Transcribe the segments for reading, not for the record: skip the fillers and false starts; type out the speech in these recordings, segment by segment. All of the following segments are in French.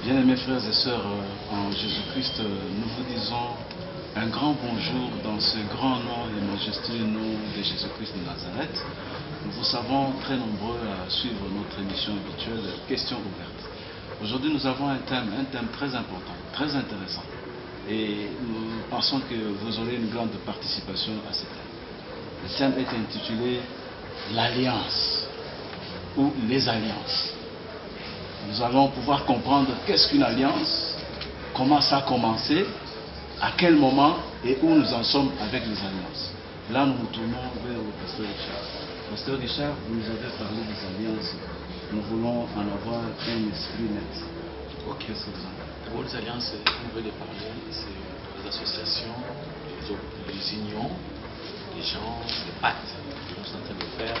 Bien-aimés frères et sœurs en Jésus-Christ, nous vous disons un grand bonjour dans ce grand nom et majestueux nom de Jésus-Christ de Nazareth. Nous vous savons très nombreux à suivre notre émission habituelle Questions ouvertes. Aujourd'hui, nous avons un thème très important, très intéressant. Et nous pensons que vous aurez une grande participation à ce thème. Le thème est intitulé l'Alliance ou les alliances. Nous allons pouvoir comprendre qu'est-ce qu'une alliance, comment ça a commencé, à quel moment et où nous en sommes avec les alliances. Là, nous nous tournons vers le pasteur Richard. Pasteur Richard, vous nous avez parlé des alliances. Nous voulons en avoir un esprit net. Ok. Qu'est-ce que vous en dites? Pour les alliances, on veut les parler, c'est les associations, les unions, les gens, les pactes que nous sommes en train de faire.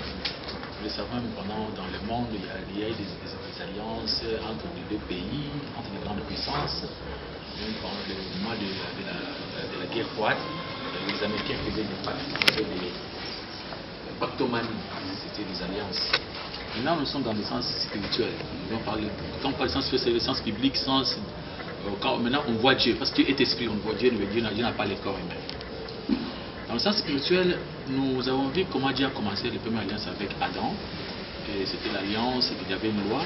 Vous le savez, pendant dans le monde, il y a eu des alliances entre les deux pays, entre les grandes puissances. Même pendant le moment de la guerre froide, les Américains faisaient des pactes, des pactomanies, c'était des alliances. Maintenant, nous sommes dans le sens spirituel. Quand on parle du sens spirituel, c'est le sens biblique, maintenant on voit Dieu, parce que Dieu est esprit, on voit Dieu, mais Dieu n'a pas les corps humains. Dans le sens spirituel, nous avons vu comment Dieu a commencé la première alliance avec Adam. C'était l'alliance, il y avait une loi.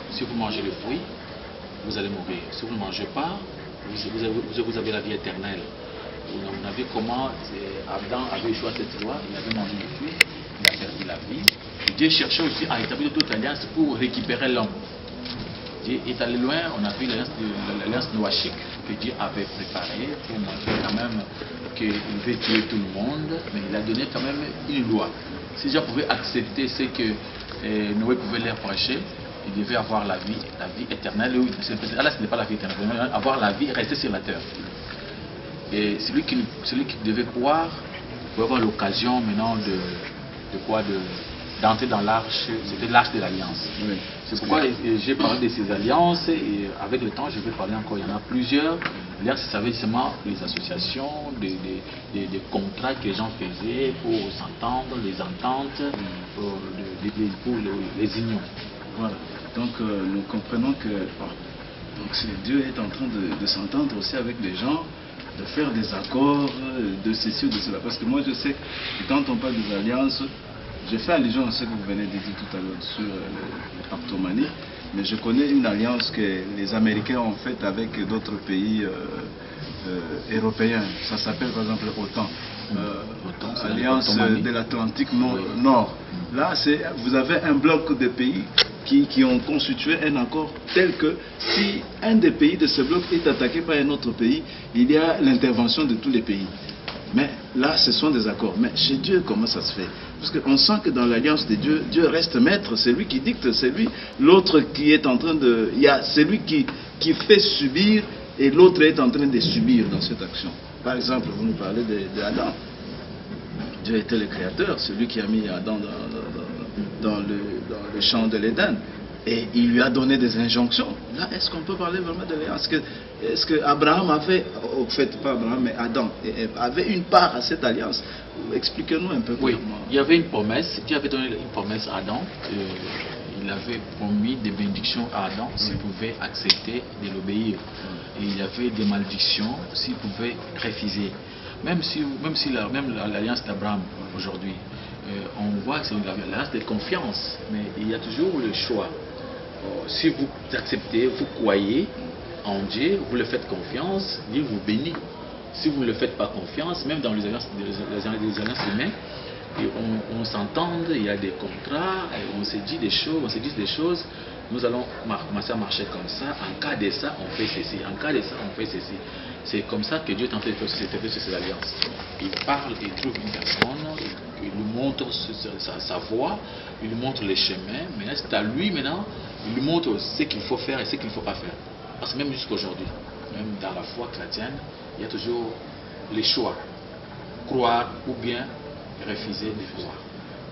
Si vous mangez le fruit, vous allez mourir. Si vous ne mangez pas, vous avez la vie éternelle. On a vu comment Adam avait choisi cette loi, il avait mangé le fruit, il a perdu la vie. Et Dieu cherchait aussi à établir toute alliance pour récupérer l'homme. Dieu est allé loin, on a vu l'alliance noachique que Dieu avait préparée pour montrer quand même qu'il veut tuer tout le monde, mais il a donné quand même une loi. Si Dieu pouvait accepter ce que Noé pouvait leur prêcher, il devait avoir la vie éternelle. Là, ce n'est pas la vie éternelle, mais avoir la vie et rester sur la terre. Et celui qui devait croire pouvait avoir l'occasion maintenant d'entrer dans l'arche. C'était l'arche de l'alliance. Oui. C'est pourquoi j'ai parlé de ces alliances et avec le temps je vais parler encore. Il y en a plusieurs. L'alliance, c'est justement les associations, des contrats que les gens faisaient pour s'entendre, les ententes, pour les unions. Voilà. Donc nous comprenons que Dieu est en train de s'entendre aussi avec les gens, de faire des accords, de ceci ou de cela. Parce que moi je sais que quand on parle des alliances, je fais allusion à ce que vous venez de dire tout à l'heure sur les pactomanies, mais je connais une alliance que les Américains ont faite avec d'autres pays européens. Ça s'appelle par exemple OTAN. Alliance de l'Atlantique Nord. Là, vous avez un bloc de pays qui ont constitué un accord tel que si un des pays de ce bloc est attaqué par un autre pays, il y a l'intervention de tous les pays. Mais là, ce sont des accords. Mais chez Dieu, comment ça se fait? Parce qu'on sent que dans l'alliance de Dieu, Dieu reste maître, c'est lui qui dicte, c'est lui. L'autre qui est en train de... Il y a celui qui fait subir et l'autre est en train de subir dans cette action. Par exemple, vous nous parlez d'Adam. Dieu était le créateur, celui qui a mis Adam dans le champ de l'Éden. Et il lui a donné des injonctions. Là, est-ce qu'on peut parler vraiment de l'alliance? Est-ce que Abraham avait, au fait, pas Abraham, mais Adam, avait une part à cette alliance? Expliquez-nous un peu. Oui, il y avait une promesse. Dieu avait donné une promesse à Adam. Il avait promis des bénédictions à Adam s'il pouvait accepter de l'obéir. Et il y avait des malédictions s'il pouvait refuser. Même l'alliance d'Abraham aujourd'hui, on voit que c'est une alliance de confiance, mais il y a toujours le choix. Si vous acceptez, vous croyez en Dieu, vous le faites confiance, Dieu vous bénit. Si vous ne le faites pas confiance, même dans les alliances humaines, on s'entend, il y a des contrats, on se dit des choses, nous allons commencer à marcher comme ça, en cas de ça, on fait ceci, en cas de ça, on fait ceci. C'est comme ça que Dieu est en train de faire sur ces alliances. Il parle, il trouve une personne, il lui montre sa voie, il lui montre les chemins, mais c'est à lui maintenant, il lui montre ce qu'il faut faire et ce qu'il ne faut pas faire. Parce que même jusqu'aujourd'hui, même dans la foi chrétienne, il y a toujours les choix. Croire ou bien refuser de croire.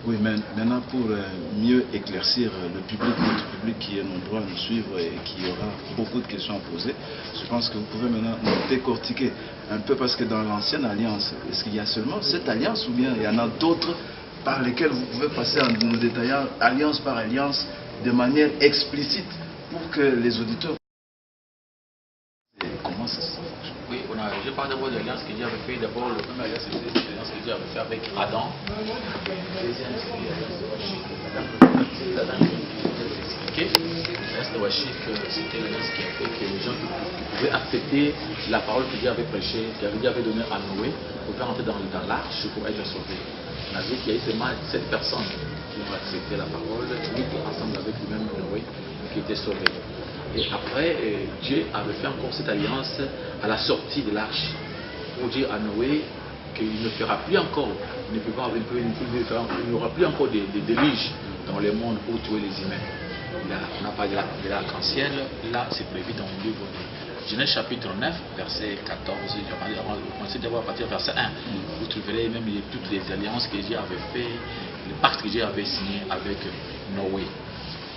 Oui, mais maintenant pour mieux éclaircir le public, notre public qui est nombreux à nous suivre et qui aura beaucoup de questions à poser, je pense que vous pouvez maintenant nous décortiquer un peu parce que dans l'ancienne alliance, est-ce qu'il y a seulement cette alliance ou bien il y en a d'autres par lesquelles vous pouvez passer en nous détaillant alliance par alliance de manière explicite pour que les auditeurs comment ça fonctionne? Oui, je parle d'abord de l'alliance que Dieu avait fait. D'abord, le premier alliance, c'était l'alliance que Dieu avait fait avec Adam. Deuxième, c'était l'alliance de Washik. L'alliance de Washik, c'était l'alliance qui a fait que les gens qui pouvaient accepter la parole que Dieu avait prêchée, que Dieu avait donnée à Noé, pouvaient entrer dans l'arche pour être sauvés. On a vu qu'il y a eu seulement 7 personnes qui ont accepté la parole, 8 ensemble avec lui-même Noé, qui étaient sauvés. Et après, Dieu avait fait encore cette alliance à la sortie de l'arche pour dire à Noé qu'il ne fera plus encore, il n'y aura plus encore de déluge dans le monde pour tuer les humains. Là, on a parlé de l'arc-en-ciel, là c'est prévu dans le livre de Genèse chapitre 9, verset 14, on va commencer d'abord à partir du verset 1. Vous trouverez même toutes les alliances que Dieu avait fait, le pacte que Dieu avait signé avec Noé.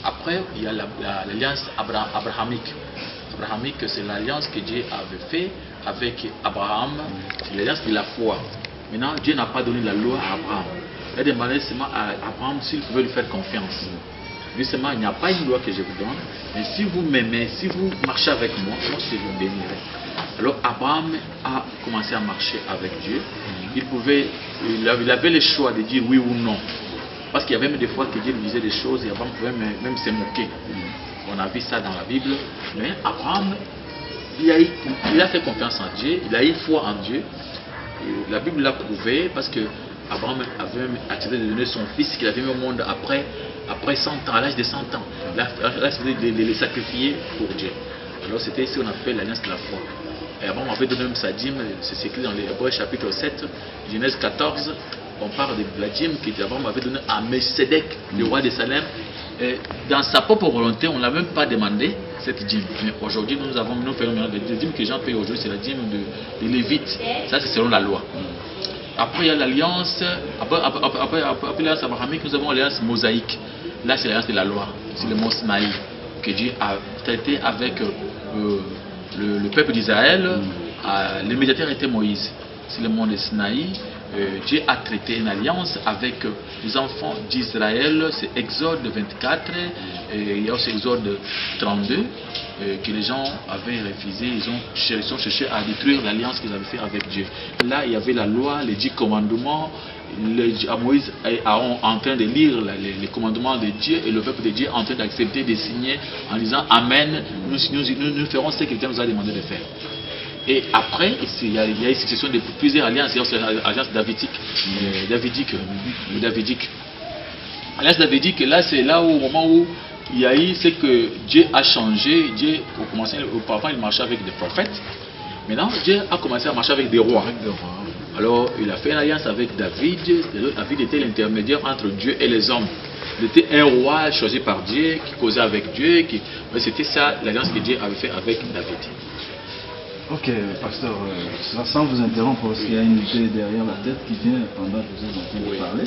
Après, il y a l'alliance abrahamique. Abrahamique, c'est l'alliance que Dieu avait fait avec Abraham, c'est l'alliance de la foi. Maintenant, Dieu n'a pas donné la loi à Abraham. Il a demandé seulement à Abraham s'il pouvait lui faire confiance. Justement, il n'y a pas une loi que je vous donne, mais si vous m'aimez, si vous marchez avec moi, moi je vous bénirai. Alors Abraham a commencé à marcher avec Dieu. Il avait le choix de dire oui ou non. Parce qu'il y avait même des fois que Dieu lui disait des choses et Abraham pouvait même se moquer. On a vu ça dans la Bible. Mais Abraham, il a fait confiance en Dieu, il a eu foi en Dieu. Et la Bible l'a prouvé parce que Abraham avait même accepté de donner son fils qu'il avait mis au monde après 100 ans, à l'âge de 100 ans. Il a accepté de les sacrifier pour Dieu. Alors c'était ce qu'on appelle l'alliance de la foi. Et Abraham avait donné même sa dîme, c'est écrit dans l'Hébreux chapitre 7, Genèse 14. On parle de la dîme qu'Abraham avait donnée à Melchisedec, le roi de Salem. Et dans sa propre volonté, on ne l'a même pas demandé, cette dîme. Mais aujourd'hui, nous faisons des dîmes que les gens payent aujourd'hui, c'est la dîme de Lévites. Ça, c'est selon la loi. Après, il y a l'alliance, après l'alliance abrahamique, nous avons l'alliance mosaïque. Là, c'est l'alliance de la loi. C'est le mont Sinaï que Dieu a traité avec le peuple d'Israël. Le médiateur était Moïse. C'est le mont de Sinaï. Dieu a traité une alliance avec les enfants d'Israël, c'est Exode 24, et il y a aussi Exode 32, que les gens avaient refusé, ils ont cherché à détruire l'alliance qu'ils avaient fait avec Dieu. Là, il y avait la loi, les 10 commandements, Moïse est en train de lire les commandements de Dieu et le peuple de Dieu est en train d'accepter, de signer en disant Amen, nous ferons ce que Dieu nous a demandé de faire. Et après, il y a une succession de plusieurs alliances. Il y a l'alliance davidique. L'alliance davidique, là, c'est là où, au moment où il y a eu ce que Dieu a changé. Dieu, auparavant, il marchait avec des prophètes. Maintenant, Dieu a commencé à marcher avec des rois. Alors, il a fait une alliance avec David. David était l'intermédiaire entre Dieu et les hommes. Il était un roi choisi par Dieu, qui causait avec Dieu. C'était ça l'alliance que Dieu avait fait avec David. Ok, pasteur, sans vous interrompre, parce qu'il y a une idée derrière la tête qui vient pendant que vous êtes en train de parler.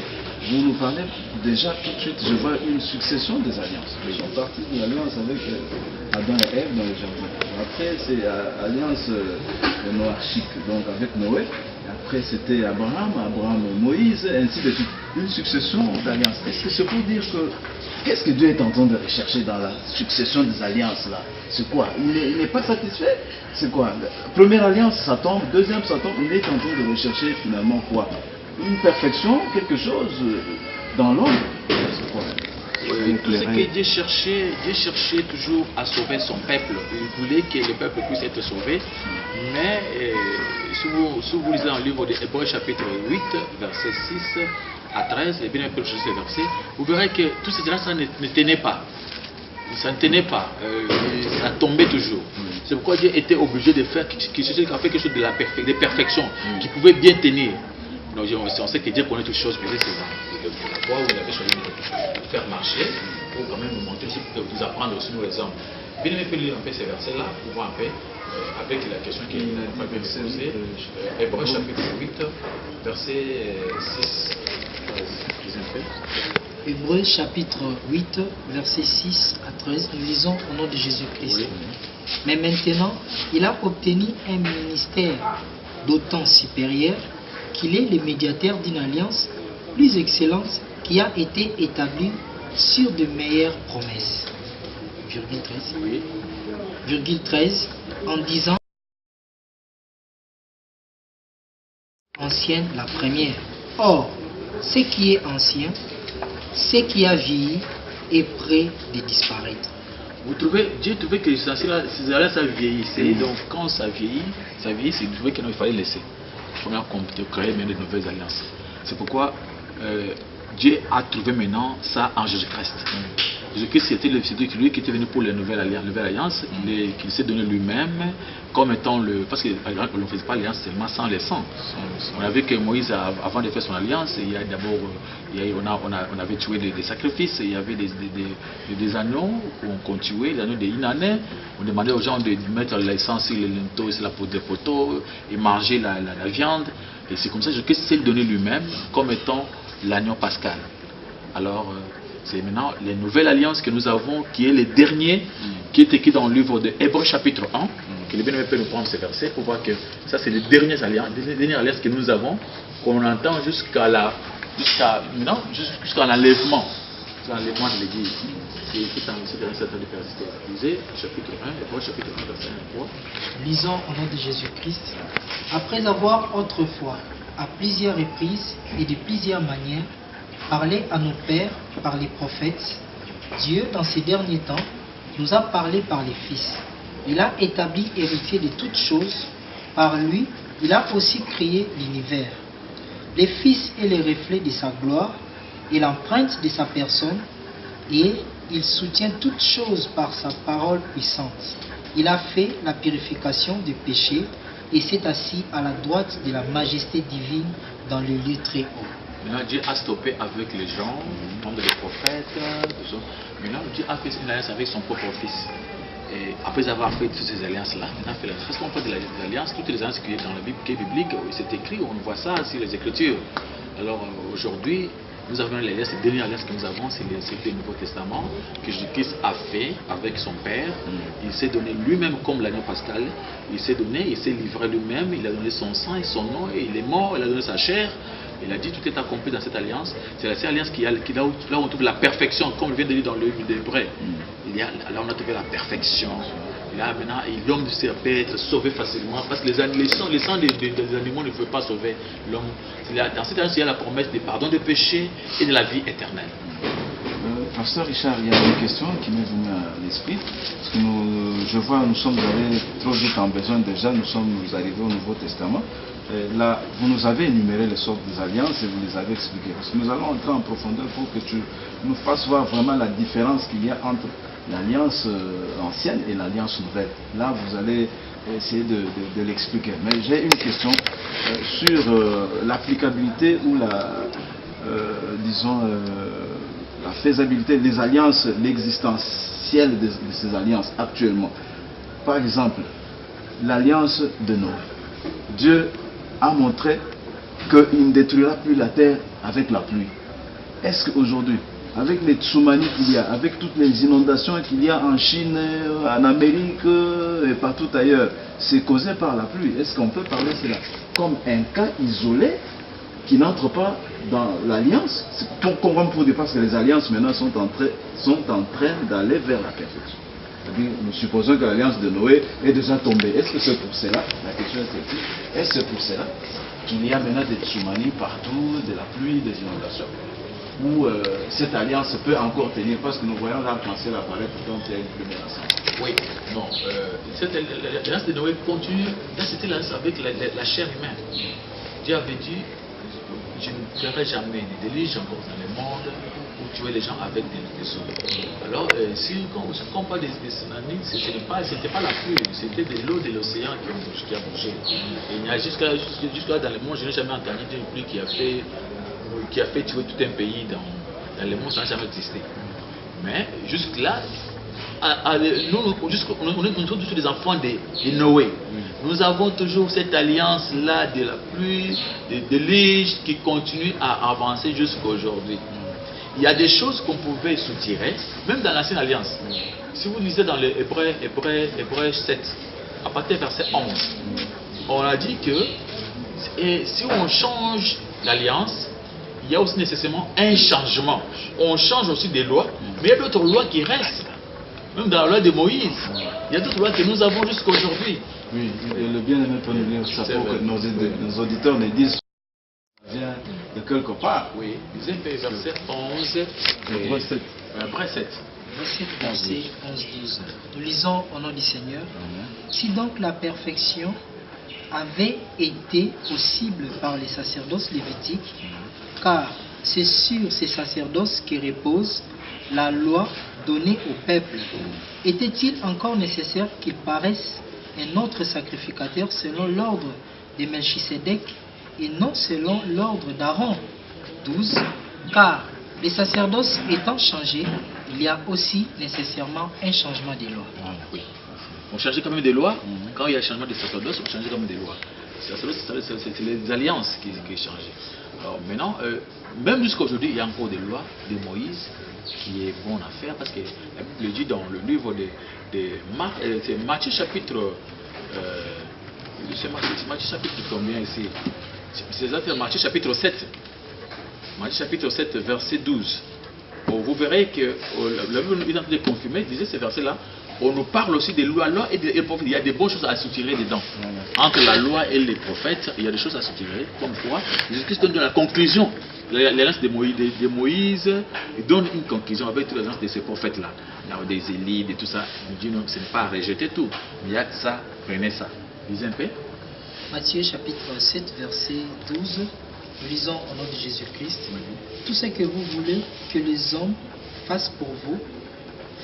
Vous nous parlez déjà tout de suite, je vois une succession des alliances. Ils sont partis de l'alliance avec Adam et Ève dans le jardin. Après, c'est l'alliance noachique, donc avec Noé. Après, c'était Abraham, Moïse, ainsi de suite. Une succession d'alliances. Est-ce que c'est pour dire que qu'est-ce que Dieu est en train de rechercher dans la succession des alliances là? C'est quoi? Il n'est pas satisfait? C'est quoi? Première alliance, ça tombe. Deuxième, ça tombe. Il est en train de rechercher finalement quoi? Une perfection, quelque chose dans l'homme. C'est quoi? Tout ce que Dieu cherchait toujours à sauver son peuple. Il voulait que le peuple puisse être sauvé. Mais si vous lisez dans le livre de Hébreux chapitre 8, verset 6 à 13, et bien un peu ces versets, vous verrez que tout cela ça ne tenait pas. Ça ne tenait pas. Ça tombait toujours. C'est pourquoi Dieu était obligé de faire quelque chose de perfection, qui pouvait bien tenir. Donc, on sait que Dieu connaît toutes choses, peut-être c'est la foi où il avait choisi de faire marcher, pour quand même nous montrer, pour nous apprendre aussi nous les hommes. Bien aimé, lire un peu ces versets-là, pour voir un peu, avec la question qui m'a bien posée. Hébreux chapitre 8, verset 6. Hébreux chapitre 8, verset 6 à 13, nous lisons au nom de Jésus-Christ. Oui. Mais maintenant, il a obtenu un ministère d'autant supérieur qu'il est le médiateur d'une alliance plus excellente qui a été établie sur de meilleures promesses. Virgule 13. Oui. Virgule 13, en disant ancienne la première. Or, ce qui est ancien, ce qui a vieilli, est prêt de disparaître. Vous trouvez, Dieu trouvait que ces alliances ça vieillissait, donc quand ça vieillit, c'est trouvé qu'il fallait laisser. Première de créer même de nouvelles alliances. C'est pourquoi Dieu a trouvé maintenant ça en Jésus-Christ. Jésus-Christ, c'était lui qui était venu pour la nouvelle alliance, qu'il s'est donné lui-même comme étant le... Parce qu'on ne faisait pas l'alliance seulement sans les sangs. On a vu que Moïse, avant de faire son alliance, il y a d'abord, on avait tué des sacrifices, il y avait des agneaux qu'on tuait, des agneaux de Inané. On demandait aux gens de mettre l'essence sur les linteaux, sur la peau des poteaux, et manger la viande. Et c'est comme ça que Jésus-Christ s'est donné lui-même comme étant l'agneau pascal. Alors... c'est maintenant les nouvelles alliances que nous avons, qui est le dernier, qui est écrit dans le livre de Hébreux chapitre 1, que le bien-aimé peut nous prendre ces versets pour voir que ça c'est les dernières alliances que nous avons, qu'on entend jusqu'à l'enlèvement de l'Église. C'est écrit dans ce dernier certain de persister. Lisez chapitre 1, Hébreux chapitre 1, verset 1 3. Lisons au nom de Jésus-Christ. Après avoir autrefois, à plusieurs reprises et de plusieurs manières, parlé à nos pères par les prophètes, Dieu, dans ces derniers temps, nous a parlé par les fils. Il a établi héritier de toutes choses. Par lui, il a aussi créé l'univers. Les fils est le reflet de sa gloire et l'empreinte de sa personne, et il soutient toutes choses par sa parole puissante. Il a fait la purification des péchés et s'est assis à la droite de la majesté divine dans le lieu très haut. Maintenant, Dieu a stoppé avec les gens, nombre de prophètes. Maintenant, Dieu a fait une alliance avec son propre fils. Et après avoir fait toutes ces alliances-là, maintenant, parce qu'on fait de l'alliance, toutes les alliances qui sont dans la Bible, qui est biblique, c'est écrit, on voit ça sur les Écritures. Alors aujourd'hui, nous avons l'alliance, la dernière alliance que nous avons, c'est le Nouveau Testament, que Jésus-Christ a fait avec son Père. Il s'est donné lui-même comme l'agneau pascal. Il s'est donné, il s'est livré lui-même, il a donné son sang et son nom, et il est mort, il a donné sa chair. Il a dit tout est accompli dans cette alliance. C'est la seule alliance là où on trouve la perfection, comme on vient de lire dans le livre d'Hébreux. Là on a trouvé la perfection. Là maintenant, l'homme peut être sauvé facilement parce que les sangs des animaux ne peuvent pas sauver l'homme. Dans cette alliance, il y a la promesse du pardon des péchés et de la vie éternelle. Pasteur Richard, il y a une question qui m'est venue à l'esprit. Parce que je vois, nous sommes allés trop vite en besoin déjà, nous arrivés au Nouveau Testament. Là, vous nous avez énuméré les sortes des alliances et vous les avez expliquées. Parce que nous allons entrer en profondeur pour que tu nous fasses voir vraiment la différence qu'il y a entre l'alliance ancienne et l'alliance nouvelle. Là, vous allez essayer de l'expliquer. Mais j'ai une question sur l'applicabilité ou la faisabilité des alliances, l'existentielle de ces alliances actuellement. Par exemple, l'alliance de Noé. Dieu a montré qu'il ne détruira plus la terre avec la pluie. Est-ce qu'aujourd'hui, avec les tsunamis qu'il y a, avec toutes les inondations qu'il y a en Chine, en Amérique et partout ailleurs, c'est causé par la pluie? Est-ce qu'on peut parler de cela comme un cas isolé qui n'entre pas dans l'alliance? C'est pour dire parce que les alliances maintenant sont en train d'aller vers la perfection. Nous supposons que l'alliance de Noé est déjà tombée. Est-ce que c'est pour cela? La question est celle-ci. Est-ce que c'est pour cela qu'il y a maintenant des tsunamis partout, de la pluie, des inondations? Où cette alliance peut encore tenir? Parce que nous voyons l'arc-en-ciel apparaître quand il y a une première ascension. Oui, non. L'alliance de Noé continue. Là, c'était l'alliance avec la chair humaine. Dieu avait dit, je ne ferai jamais de déluge encore dans le monde pour tuer les gens avec des eaux. Alors, si on parle des tsunamis, ce n'était pas la pluie, c'était de l'eau de l'océan qui a bougé. Il y a jusqu'à dans le monde, je n'ai jamais entendu d'une pluie qui a fait tuer tout un pays dans le monde, ça n'a jamais existé. Mais jusque-là, nous sommes tous des enfants de Noé. Nous avons toujours cette alliance-là de la pluie, de l'âge qui continue à avancer jusqu'à aujourd'hui. Il y a des choses qu'on pouvait soutirer, même dans l'ancienne alliance. Si vous lisez dans l'Hébreux 7, à partir du verset 11, on a dit que si on change l'alliance, il y a aussi nécessairement un changement. On change aussi des lois, mais il y a d'autres lois qui restent. Même dans la loi de Moïse, il y a d'autres lois que nous avons jusqu'à aujourd'hui. Oui, et le bien-aimé peut nous lire ça pour que nos auditeurs ne disent quelque part. Oui, lisez verset 11 et Hébreux 7. Hébreux 7. Verset 11-12. Nous lisons au nom du Seigneur. Amen. Si donc la perfection avait été possible par les sacerdoces lévitiques, car c'est sur ces sacerdoces que repose la loi donnée au peuple, était-il encore nécessaire qu'il paraisse un autre sacrificateur selon l'ordre de Melchisédek et non selon l'ordre d'Aaron? 12. Car les sacerdoces étant changés, il y a aussi nécessairement un changement des lois. Voilà. Oui. On changeait quand même des lois. Quand il y a changement des sacerdoces, on changeait quand même des lois. C'est les alliances qui changeaient. Alors maintenant, même jusqu'à aujourd'hui, il y a encore des lois de Moïse qui est bon à faire parce que la Bible dit dans le livre de Matthieu chapitre. C'est Matthieu chapitre combien ici? C'est Matthieu chapitre 7. Matthieu chapitre 7, verset 12. Bon, vous verrez que la Bible est en train de confirmer, disait ce verset-là. On nous parle aussi des lois et des prophètes. Il y a des bonnes choses à soutirer dedans. Entre la loi et les prophètes, il y a des choses à soutirer. Comme quoi, Jésus-Christ donne la conclusion. L'alliance de Moïse donne une conclusion avec toute l'alliance de ces prophètes-là. Il y a des Élie, de tout ça. Il dit non, ce n'est pas à rejeter tout. Mais il y a ça, prenez ça. Lisez un peu. Matthieu chapitre 7, verset 12. Nous lisons au nom de Jésus-Christ. Tout ce que vous voulez que les hommes fassent pour vous,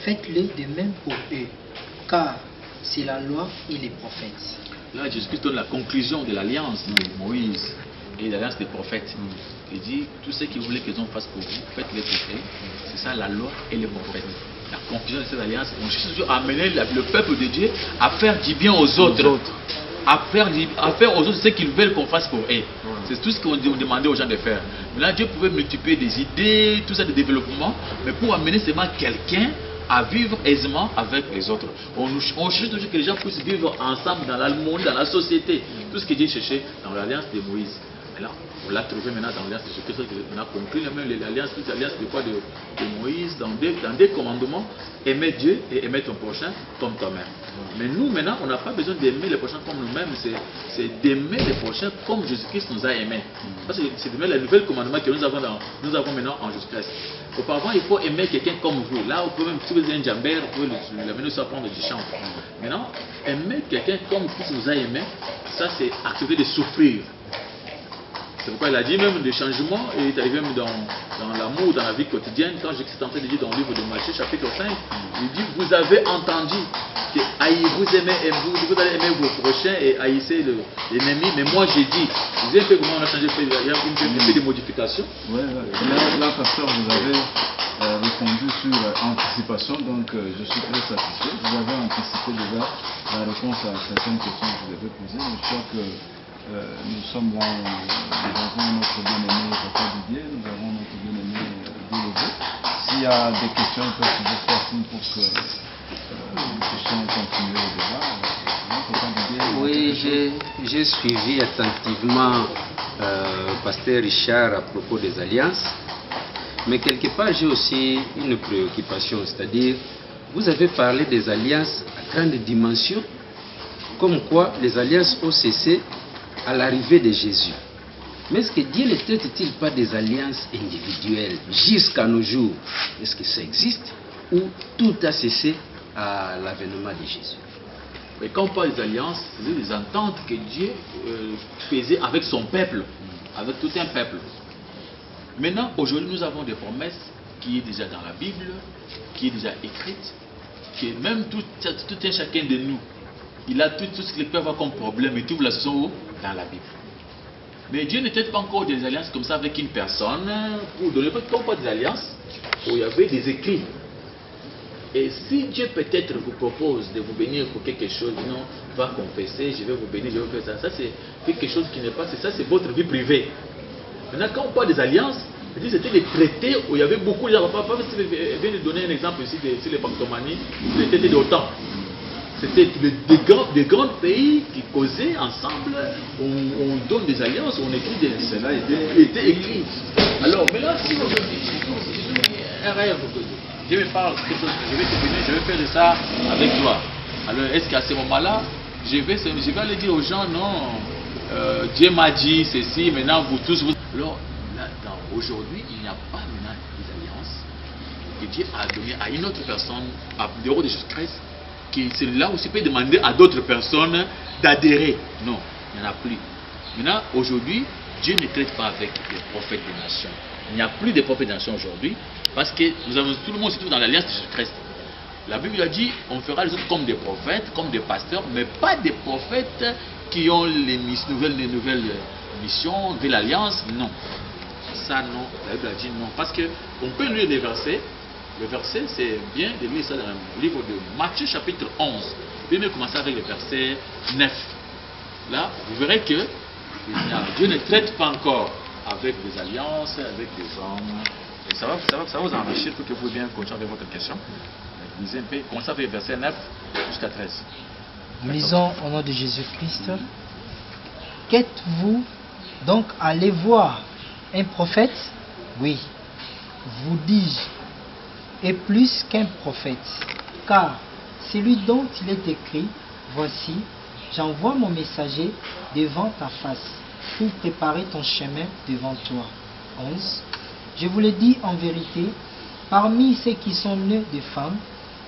faites-le de même pour eux, car c'est la loi et les prophètes. Là, Jésus-Christ donne la conclusion de l'alliance de Moïse et de l'alliance des prophètes. Il dit, tout ce que vous voulez que les hommes fassent pour vous, faites-le pour eux. C'est ça la loi et les prophètes. La conclusion de cette alliance, on cherche toujours à amener le peuple de Dieu à faire du bien aux autres. À faire aux autres ce qu'ils veulent qu'on fasse pour eux. C'est tout ce qu'on demandait aux gens de faire. Maintenant, Dieu pouvait multiplier des idées, tout ça de développement, mais pour amener seulement quelqu'un à vivre aisément avec les autres. On cherche toujours que les gens puissent vivre ensemble dans l'harmonie, dans la société. Tout ce que Dieu cherchait dans l'alliance de Moïse. Et là, on l'a trouvé maintenant dans l'alliance de Jésus-Christ. On a compris même l'alliance de Moïse dans des commandements. Aimer Dieu et aimer ton prochain comme toi-même. Mais nous, maintenant, on n'a pas besoin d'aimer les prochains comme nous-mêmes. C'est d'aimer les prochains comme Jésus-Christ nous a aimés. Parce que c'est d'aimer le nouvel commandement que nous avons maintenant en Jésus-Christ. Auparavant, il faut aimer quelqu'un comme vous. Là, vous pouvez même, si vous êtes un jambère, vous pouvez l'amener sur apprendre du chant. Maintenant, aimer quelqu'un comme Christ nous a aimés, ça c'est accepter de souffrir. C'est pourquoi il a dit même des changements, et il est arrivé même dans l'amour, dans la vie quotidienne. Quand je suis en train de dire dans le livre de Matthieu, chapitre 5, il dit, vous avez entendu que vous allez aimer vos prochains et haïssez l'ennemi, mais moi j'ai dit, vous avez fait comment on a changé, il y a une peu de modifications. Oui, là, pasteur, vous avez répondu sur anticipation, donc je suis très satisfait. Vous avez anticipé déjà la réponse à certaines questions que vous avez posées. Je crois que nous sommes là, nous avons notre bien-aimé Papa Didier, nous avons notre bien-aimé Didier. S'il y a des questions, on peut toujours faire signe pour que nous puissions continuer le débat. Papa Didier, oui, j'ai suivi attentivement Pasteur Richard à propos des alliances, mais quelque part j'ai aussi une préoccupation, c'est-à-dire vous avez parlé des alliances à grande dimension, comme quoi les alliances ont cessé à l'arrivée de Jésus. Mais est-ce que Dieu ne traite-t-il pas des alliances individuelles jusqu'à nos jours? Est-ce que ça existe ou tout a cessé à l'avènement de Jésus? Mais quand on parle des alliances, c'est des ententes que Dieu faisait avec son peuple, avec tout un peuple. Maintenant, aujourd'hui, nous avons des promesses qui est déjà dans la Bible, qui est déjà écrite, que même tout un chacun de nous, il a tout ce qu'il peut avoir comme problème et trouve la solution dans la Bible. Mais Dieu ne traite pas encore des alliances comme ça avec une personne pour donner pas des alliances où il y avait des écrits. Et si Dieu peut-être vous propose de vous bénir pour quelque chose, non, va confesser, je vais vous bénir, je vais faire ça. Ça c'est quelque chose qui n'est pas, ça c'est votre vie privée. Maintenant quand on parle des alliances, c'était des traités où il y avait beaucoup de gens. Papa vient de donner un exemple ici sur les pactomanies, les traités d'OTAN. C'était des grands pays qui causaient ensemble, on donne des alliances, on écrit des... Cela était écrit. Alors, mais là, si on un rêve, je vais faire quelque chose, je vais te venir, je vais faire de ça avec toi. Alors, est-ce qu'à ce moment-là, je vais aller dire aux gens, non, Dieu m'a dit ceci, maintenant vous tous... Alors, aujourd'hui, il n'y a pas maintenant des alliances que Dieu a donné à une autre personne, à dehors de Jésus-Christ, qui c'est là aussi peut demander à d'autres personnes d'adhérer. Non, il n'y en a plus. Maintenant, aujourd'hui, Dieu ne traite pas avec les prophètes des nations. Il n'y a plus de prophètes des nations aujourd'hui, parce que nous avons tout le monde se trouve dans l'alliance de Jésus-Christ. La Bible a dit, on fera les autres comme des prophètes, comme des pasteurs, mais pas des prophètes qui ont les nouvelles missions, de l'alliance, non. Ça, non. La Bible a dit non. Parce qu'on peut lire les versets. Le verset, c'est bien de lire ça dans le livre de Matthieu, chapitre 11. Puis même commencer avec le verset 9. Là, vous verrez que Dieu ne traite pas encore avec des alliances, avec des hommes. Et ça va vous enrichir pour que vous bien continuer avec votre question. Lisez un peu, commencez avec le verset 9 jusqu'à 13. Nous lisons au nom de Jésus-Christ. Qu'êtes-vous donc allez voir un prophète? Oui, vous dis-je, et plus qu'un prophète. Car celui dont il est écrit, voici, j'envoie mon messager devant ta face pour préparer ton chemin devant toi. 11. Je vous le dis en vérité, parmi ceux qui sont nés de femmes,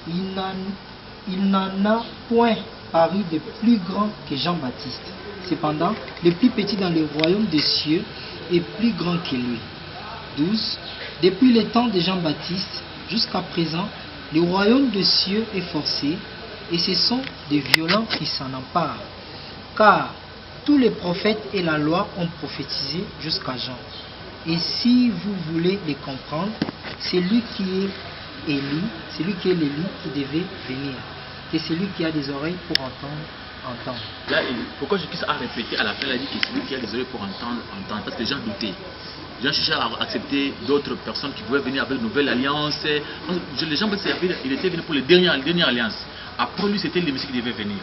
il n'en a point paru de plus grand que Jean-Baptiste. Cependant, le plus petit dans le royaume des cieux est plus grand que lui. 12. Depuis le temps de Jean-Baptiste jusqu'à présent, le royaume des cieux est forcé, et ce sont des violents qui s'en emparent. Car tous les prophètes et la loi ont prophétisé jusqu'à Jean. Et si vous voulez les comprendre, c'est lui qui est Élie, qui devait venir. Et celui qui a des oreilles pour entendre. Là, pourquoi je puisse répéter à la fin, il a dit que celui qui a des oreilles pour entendre, parce que les gens doutaient. Les gens cherchaient à accepter d'autres personnes qui pouvaient venir avec une nouvelle alliance. Les gens, il était venu pour la dernière alliance. Après lui, c'était le Messie qui devait venir.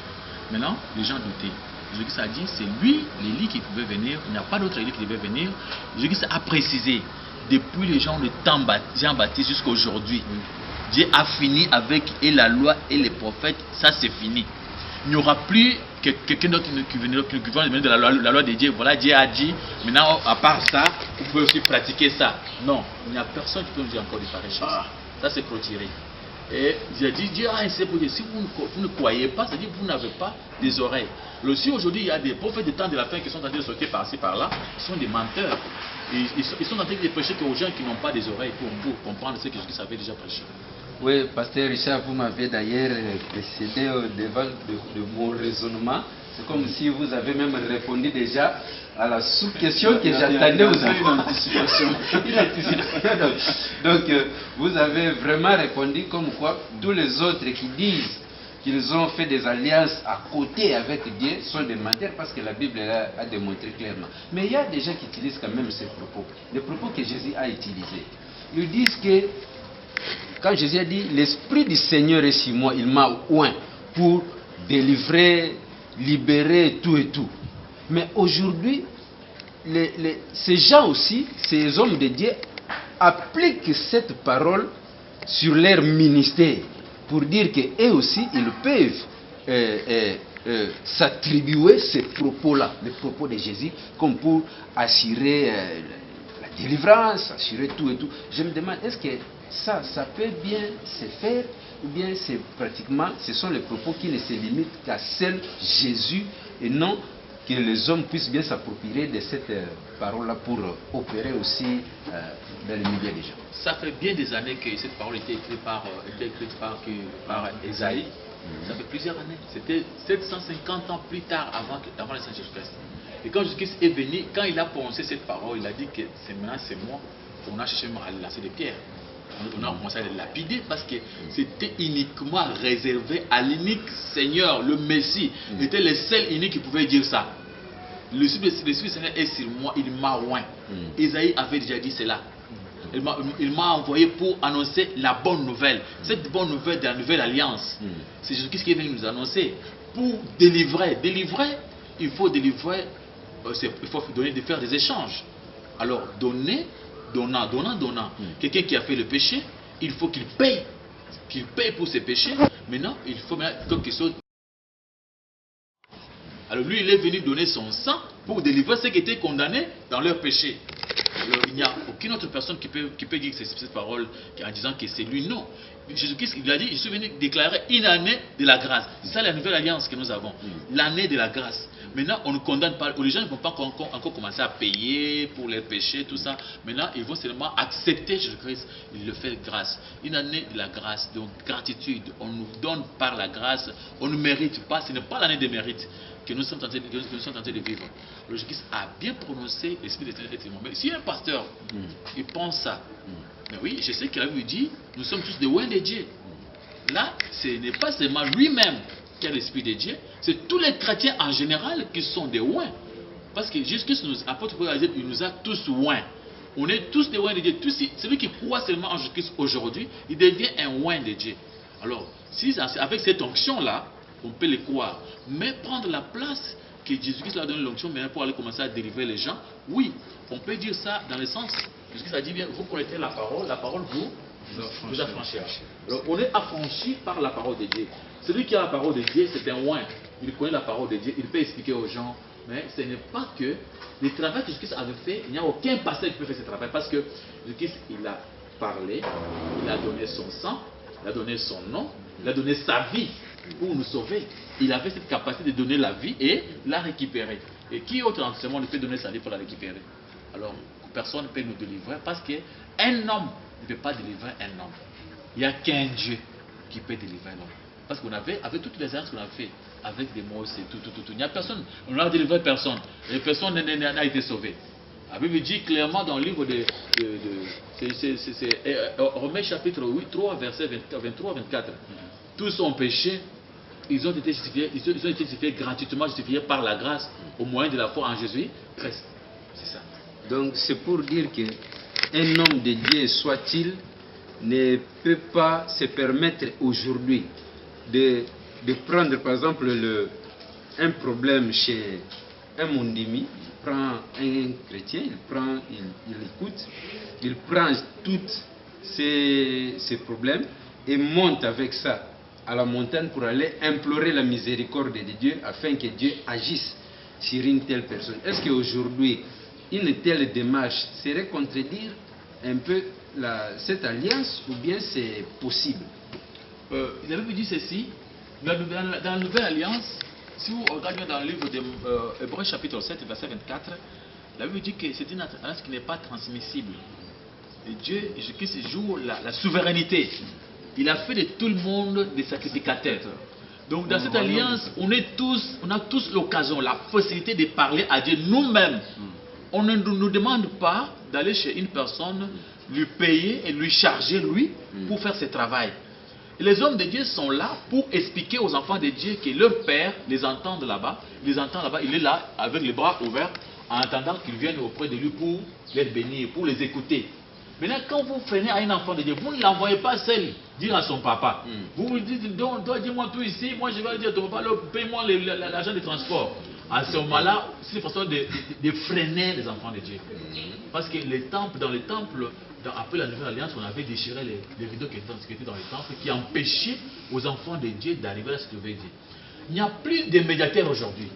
Maintenant, les gens doutaient. Jésus a dit, c'est lui, l'Élie, qui pouvait venir. Il n'y a pas d'autre Élie qui devait venir. Jésus a précisé, depuis les gens de temps Jean-Baptiste jusqu'à aujourd'hui, Dieu a fini avec et la loi et les prophètes, ça c'est fini. Il n'y aura plus quelqu'un d'autre qui va venir de la loi de Dieu. Voilà, Dieu a dit, maintenant à part ça, vous pouvez aussi pratiquer ça. Non, il n'y a personne qui peut nous dire encore de pareilles choses. Ça c'est clôturé. Et j'ai dit, Dieu a essayé pour dire, si vous ne croyez pas, c'est-à-dire que vous n'avez pas des oreilles. Aussi aujourd'hui, il y a des prophètes de temps de la fin qui sont en train de sortir par-ci, par-là, qui sont des menteurs. Ils sont en train de prêcher aux gens qui n'ont pas des oreilles pour comprendre ce que Jésus avait déjà prêché. Oui, Pasteur Richard, vous m'avez d'ailleurs précédé au devant de mon raisonnement. C'est comme si vous avez même répondu déjà à la sous-question que j'attendais aux enfants. Donc, vous avez vraiment répondu comme quoi tous les autres qui disent qu'ils ont fait des alliances à côté avec Dieu sont des menteurs, parce que la Bible a démontré clairement. Mais il y a des gens qui utilisent quand même ces propos, les propos que Jésus a utilisés. Ils disent que quand Jésus a dit « L'Esprit du Seigneur est sur moi, il m'a oint pour délivrer, libérer tout et tout ». Mais aujourd'hui, ces gens aussi, ces hommes de Dieu, appliquent cette parole sur leur ministère pour dire qu'eux aussi, ils peuvent s'attribuer ces propos-là, les propos de Jésus, comme pour assurer la délivrance, assurer tout et tout. Je me demande, est-ce que ça peut bien se faire, ou bien c'est pratiquement, ce sont les propos qui ne se limitent qu'à seul Jésus, et non que les hommes puissent bien s'approprier de cette parole-là pour opérer aussi dans le milieu des gens. Ça fait bien des années que cette parole était écrite par Esaïe. Ça fait plusieurs années. C'était 750 ans plus tard avant le Seigneur Jésus-Christ. Et quand Jésus-Christ est venu, quand il a prononcé cette parole, il a dit que maintenant c'est moi. On a cherché à lancer des pierres. On a commencé à les lapider parce que c'était uniquement réservé à l'unique Seigneur, le Messie. Il était le seul unique qui pouvait dire ça. L'Esprit du Seigneur est sur moi, il m'a oint. Isaïe avait déjà dit cela. Il m'a envoyé pour annoncer la bonne nouvelle. Cette bonne nouvelle de la nouvelle alliance. C'est Jésus-Christ qui est venu nous annoncer. Pour délivrer. Délivrer, il faut délivrer, il faut faire des échanges. Alors, donner, donnant. Quelqu'un qui a fait le péché, il faut qu'il paye. Qu'il paye pour ses péchés. Maintenant, il faut quelque chose. Alors lui, il est venu donner son sang pour délivrer ceux qui étaient condamnés dans leur péché. il n'y a aucune autre personne qui peut dire cette parole en disant que c'est lui. Non. Jésus-Christ, il a dit, je suis venu déclarer une année de la grâce. C'est ça la nouvelle alliance que nous avons. L'année de la grâce. Maintenant, on ne condamne pas. Les gens ne vont pas encore commencer à payer pour les péchés, tout ça. Maintenant, ils vont seulement accepter Jésus-Christ. Il le fait grâce. Une année de la grâce, donc gratitude. On nous donne par la grâce. On ne mérite pas. Ce n'est pas l'année de mérite que nous sommes tentés de vivre. Jésus-Christ a bien prononcé l'Esprit d'éternité. Mais si un pasteur, il pense ça, mais oui, je sais qu'il a dit, nous sommes tous des oins de Dieu. Là, ce n'est pas seulement lui-même qui a l'Esprit de Dieu, c'est tous les chrétiens en général qui sont des oins. Parce que Jésus-Christ, apôtre Paul, il nous a tous oints. On est tous des oins de Dieu. Celui qui croit seulement en Jésus-Christ aujourd'hui, il devient un oint de Dieu. Alors, si avec cette onction-là, on peut les croire. Mais prendre la place que Jésus-Christ a donné l'onction maintenant pour aller commencer à délivrer les gens, oui, on peut dire ça dans le sens, Jésus-Christ a dit bien, vous connaissez la parole vous affranchira. Alors, on est affranchi par la parole de Dieu. Celui qui a la parole de Dieu, c'est un oint. Il connaît la parole de Dieu, il peut expliquer aux gens. Mais ce n'est pas que le travail que Jésus-Christ avait fait, il n'y a aucun pasteur qui peut faire ce travail. Parce que Jésus-Christ, il a parlé, il a donné son sang, il a donné son nom, il a donné sa vie pour nous sauver. Il avait cette capacité de donner la vie et la récupérer. Et qui autre dans ce monde peut donner sa vie pour la récupérer? Alors, personne ne peut nous délivrer parce qu'un homme ne peut pas délivrer un homme. Il n'y a qu'un Dieu qui peut délivrer l'homme. Parce qu'on avait, avec toutes les alliances qu'on a fait, avec des mots, c'est tout. Il n'y a personne, on n'a délivré personne. Et personne n'a été sauvé. La Bible dit clairement dans le livre de Romains chapitre 8, 3, verset 23-24. Tous ont péché, ils ont été justifiés gratuitement, justifiés par la grâce, au moyen de la foi en Jésus-Christ. C'est ça. Donc c'est pour dire que un homme de Dieu soit-il ne peut pas se permettre aujourd'hui de prendre par exemple un problème chez un mondimi, il prend un chrétien, il écoute, il prend tous ces problèmes et monte avec ça à la montagne pour aller implorer la miséricorde de Dieu afin que Dieu agisse sur une telle personne. Est-ce qu'aujourd'hui, une telle démarche serait contredire un peu cette alliance ou bien c'est possible? Il avait dit ceci, dans la nouvelle alliance, si vous regardez dans le livre d'Hébreux chapitre 7, verset 24, la Bible dit que c'est une alliance qui n'est pas transmissible. Et Dieu, Jésus-Christ joue la souveraineté. Il a fait de tout le monde des sacrificateurs. Donc dans cette alliance, on a tous l'occasion, la possibilité de parler à Dieu nous-mêmes. On ne nous demande pas d'aller chez une personne, lui payer et lui charger lui pour faire ce travail. Et les hommes de Dieu sont là pour expliquer aux enfants de Dieu que leur Père les entend là-bas. Il est là avec les bras ouverts en attendant qu'ils viennent auprès de lui pour les bénir, pour les écouter. Maintenant, quand vous freinez à un enfant de Dieu, vous ne l'envoyez pas seul dire à son papa. Vous lui dites, toi dis-moi tout ici, moi je vais dire à ton papa, paye-moi l'argent de transport. À ce moment-là, c'est une façon de freiner les enfants de Dieu. Parce que dans les temples, après la Nouvelle Alliance, on avait déchiré les rideaux qui étaient dans les temples, qui empêchaient aux enfants de Dieu d'arriver à ce que Dieu dit. Il n'y a plus de médiateurs aujourd'hui.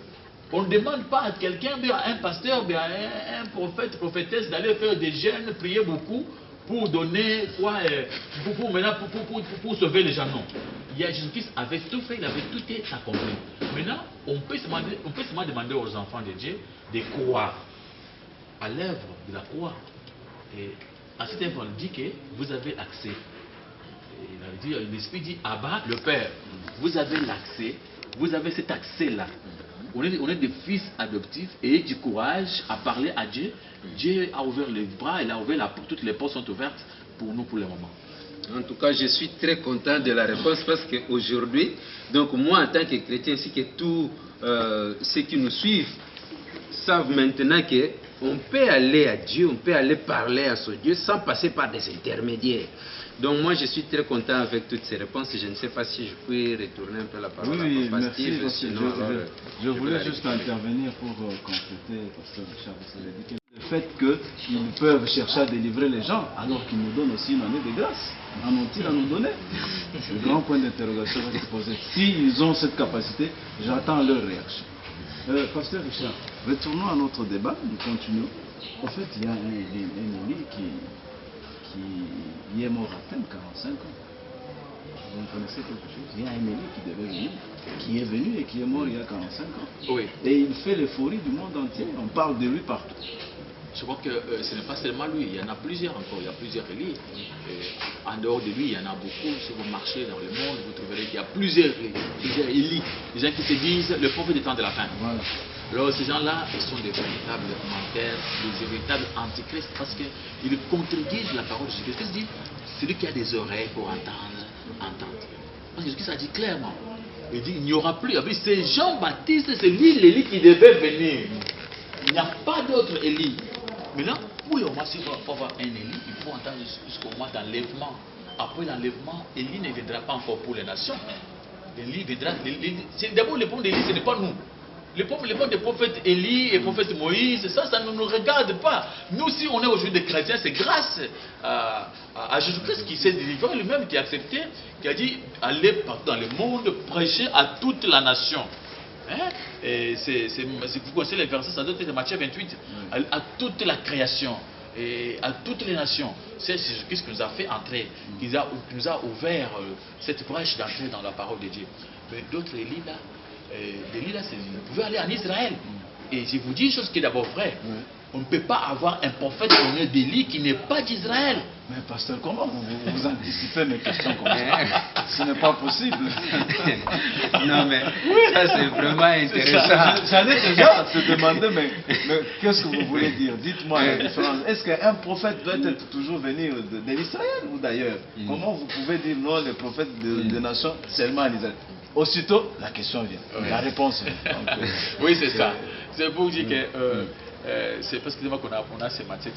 On ne demande pas à quelqu'un, à un pasteur, à un prophète, prophétesse d'aller faire des jeûnes, prier beaucoup pour donner quoi, pour sauver les gens. Non. Jésus-Christ avait tout fait, il avait tout accompli. Maintenant, on peut seulement demander aux enfants de Dieu de croire à l'œuvre de la croix. Et à cette œuvre, on dit que vous avez accès. L'Esprit dit, Abba, le Père, vous avez l'accès, vous avez cet accès-là. On est des fils adoptifs et du courage à parler à Dieu. Dieu a ouvert les bras, il a ouvert la porte, toutes les portes sont ouvertes pour nous pour le moment. En tout cas, je suis très content de la réponse parce qu'aujourd'hui, donc moi en tant que chrétien, ainsi que tous ceux qui nous suivent, savent maintenant qu'on peut aller à Dieu, on peut aller parler à ce Dieu sans passer par des intermédiaires. Donc moi je suis très content avec toutes ces réponses. Je ne sais pas si je peux retourner un peu la parole à Papa Steve. Sinon, je voulais juste intervenir pour compléter Pasteur Richard. Le fait qu'ils peuvent chercher à délivrer les gens alors qu'ils nous donnent aussi une année de grâce. En ont-ils à nous donner? C'est le grand point d'interrogation à se poser. S'ils ont cette capacité, j'attends leur réaction. Pasteur Richard. Retournons à notre débat, nous continuons. En fait, il y a un Élie qui est mort à peine 45 ans. Vous connaissez quelque chose? Il y a un Élie qui devait venir, qui est venu et qui est mort il y a 45 ans. Oui. Et il fait l'euphorie du monde entier. On parle de lui partout. Je crois que ce n'est pas seulement lui, il y en a plusieurs encore, il y a plusieurs Élie. En dehors de lui, il y en a beaucoup. Si vous marchez dans le monde, vous trouverez qu'il y a plusieurs Élie. Des gens qui se disent le prophète des temps de la fin. Voilà. Alors ces gens-là, ils sont des véritables menteurs, des véritables antichrists parce qu'ils contredisent la parole de Jésus. Qu'est-ce qu'il dit? Celui qui a des oreilles pour entendre, entende. Parce que Jésus a dit clairement, il dit il n'y aura plus. C'est Jean-Baptiste, c'est lui l'Élie qui devait venir. Il n'y a pas d'autre Élie. Maintenant, pour le moment, s'il faut avoir un Élie, il faut entendre jusqu'au mois d'enlèvement. Après l'enlèvement, Élie ne viendra pas encore pour les nations. Élie viendra. D'abord, le problème d'Élie, ce n'est pas nous. Le problème des prophètes Élie et prophètes Moïse, ça ne nous regarde pas. Nous, si on est aujourd'hui des chrétiens, c'est grâce à Jésus-Christ qui s'est délivré lui-même, qui a accepté, qui a dit allez partout dans le monde, prêcher à toute la nation. Hein? Vous connaissez les versets, ça doit être Matthieu 28, à toute la création. Et à toutes les nations. C'est Jésus-Christ qui nous a fait entrer, qui nous a ouvert cette brèche d'entrer dans la parole de Dieu. Mais d'autres Élie là, vous pouvez aller en Israël. Et je vous dis une chose qui est d'abord vraie. On ne peut pas avoir un prophète au d'Élie qui n'est pas d'Israël. Mais pasteur, comment vous anticipez mes questions comme ça? Ce n'est pas possible. Non, mais ça c'est vraiment intéressant. J'allais déjà te demander, mais qu'est-ce que vous voulez dire? Dites-moi la différence. Est-ce qu'un prophète doit être toujours venu de l'Israël ou d'ailleurs? Comment vous pouvez dire non, les prophètes des nations seulement en Israël? Aussitôt, la question vient. La réponse vient. Donc, oui, c'est ça. C'est pour dire que c'est parce que qu'on a cette matière,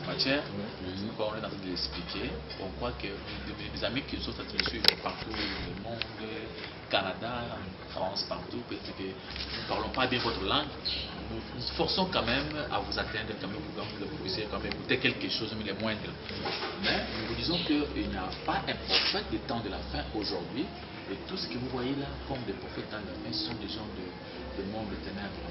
quand on est en train de l'expliquer, on croit que les amis qui sont en train de suivre partout dans le monde, Canada, France, partout, peut-être que nous ne parlons pas bien votre langue, nous nous forçons quand même à vous atteindre, quand même, vous puissiez quand même écouter quelque chose, mais les moindres. Mais nous vous disons qu'il n'y a pas un prophète des temps de la fin aujourd'hui, et tout ce que vous voyez là comme des prophètes dans la fin, ce sont des gens du monde des ténèbres.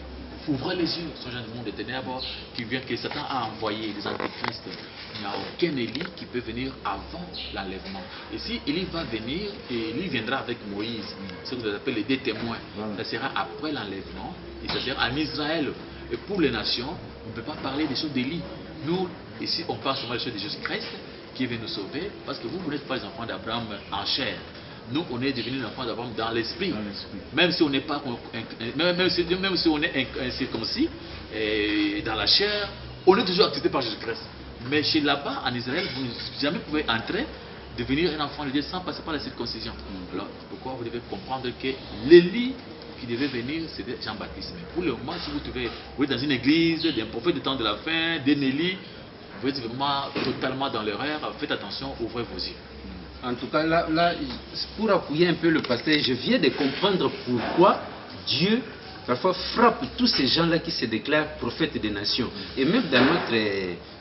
Ouvrez les yeux, ce sont des gens du monde des ténèbres que Satan a envoyé, des antichrists. Il n'y a aucun Élie qui peut venir avant l'enlèvement. Et si Élie va venir, Élie viendra avec Moïse, ce que vous appelez les deux témoins. Ça sera après l'enlèvement, et ça sera en Israël. Et pour les nations, on ne peut pas parler des choses d'Élie. Nous, ici, on parle souvent des choses de Jésus-Christ qui vient nous sauver, parce que vous n'êtes pas les enfants d'Abraham en chair. Nous, on est devenus enfants d'Abraham dans l'esprit. Même si on n'est pas, même si on est incirconcis dans la chair, on est toujours accepté par Jésus-Christ. Mais chez là-bas, en Israël, vous ne jamais pouvez entrer, devenir un enfant de Dieu sans passer par la circoncision. Alors, pourquoi vous devez comprendre que l'Élie qui devait venir, c'était Jean-Baptiste. Mais pour le moment, si vous êtes dans une église, d'un prophète du temps de la fin, d'un Élie, vous êtes vraiment totalement dans l'erreur. Faites attention, ouvrez vos yeux. En tout cas, là, pour appuyer un peu le pasteur, je viens de comprendre pourquoi Dieu parfois frappe tous ces gens-là qui se déclarent prophètes des nations. Et même dans notre